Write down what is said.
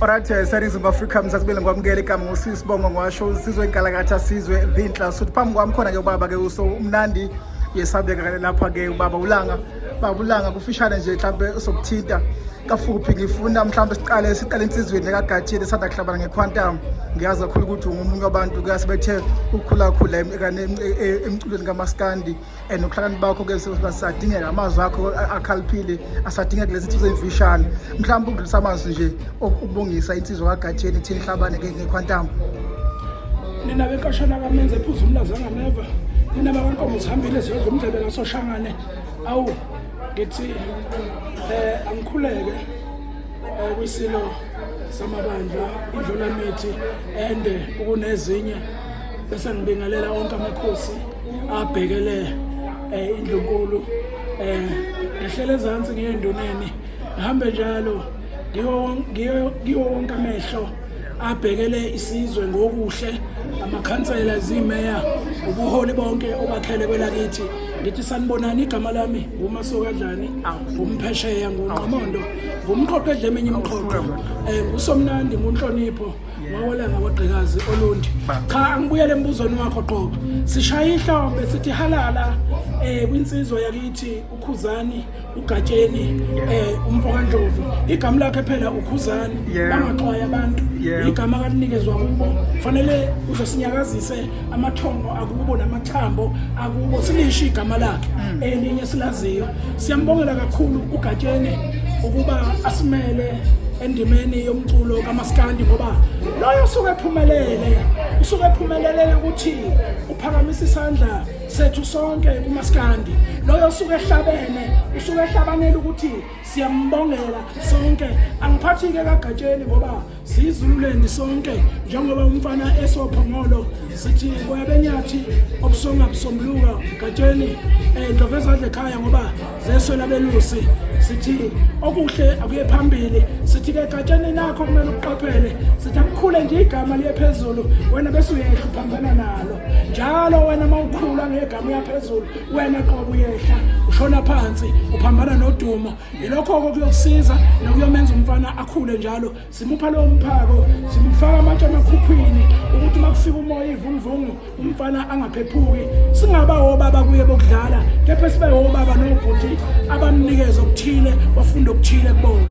Alright, Serizim Africa mzakubele ngwamukela igama ngosisibongo ngwasho sizwe inkalakatha sizwe Vinhla so phambi kwami khona ke ubaba ke uso umnandi yesabeka lapha ke ubaba ulanga kufishane nje mhlambe sokuthinta kafuphi ngifuna mhlambe siqale insizweni kaGathini esanda kuhlabana ngeQuantum ngiyazi kakhulu ukuthi ungumunye wabantu kuyasibethe ukukhula emculweni kaMaskandi nokuhlakani bakho ke sisadingeka amazwi akho akhaliphile asadingeka kulezi zinto ezimfishane mhlawumbe ungilisa amazwi nje ukubongisa insizwa kaGathini ithini hlabane ngeQuantum. Nina benkashana kamenze ephuza umlazi anganeva nina bakankomo zihambile ziyodla umdlebe kaSoshangane awu ngithi angikhuleke kwisilo samabandla indlulamithi ende ukunezinye bese ngibingelela wonke amakhosi abhekele indlunkulu ngihlele ezantsi ngiyenduneni ngihambe njalo ngiyo wonke amehlo abhekele isizwe ngokuhle amakhansela zimeya ubuholi bonke obakhele kwelakithi ngithi sanibonani igama lami nguMasokadlani ngumphesheya nguNqamondo ngumqoqo edlemenye imqoqo ngusomnandi ngunhlonipho wawela ngabagqikazi olundi cha angibuyele embuzweni wakho qobo sishaya ihlombe sithi halala kwinsizwa yakithi uKhuzani uGatheni umfokandlovu igama lakhe phela uKhuzani bangaxwaya abantu igama akanikezwa kubo fanele uzosinyakazise amathongo akubo namathambo akubo silisho igama lakhe elinye silaziyo siyambongela kakhulu uGatheni ukuba asimele endimeni yomculo kaMaskandi ngoba loyo usuke ephumelele ukuthi uphakamisa isandla sethu sonke kuMaskandi loyo usuke ehlabanela ukuthi siyambongela sonke angiphathi ke kaGatheni ngoba sizululeni sonke njengoba umfana esophongolo sithi koyabenyathi obusonga busombuluka Gatheni ndlovezadle ekhaya ngoba zeswela belusi sithi okuhle akuye phambili sithi ke Gatheni nakho kumele uqaphele sithi akukhule nje igama liyephezulu wena bese uyehla uphambana nalo njalo wena mawukhula ngegama yaphezulu wena qobo uyehla ushona phansi uphambana nodumo ilokho kuyokusiza nokuyomenza umfana akhule njalo simupha lo mphako simfaka amatshe amakhukhwini ukuthi makufika umoya ivunguvungu umfana angaphephuki singaba obaba kuye bokudlala kepha sibe obaba nobhuti abamnikeza okuthile bafunda okuthile kubona.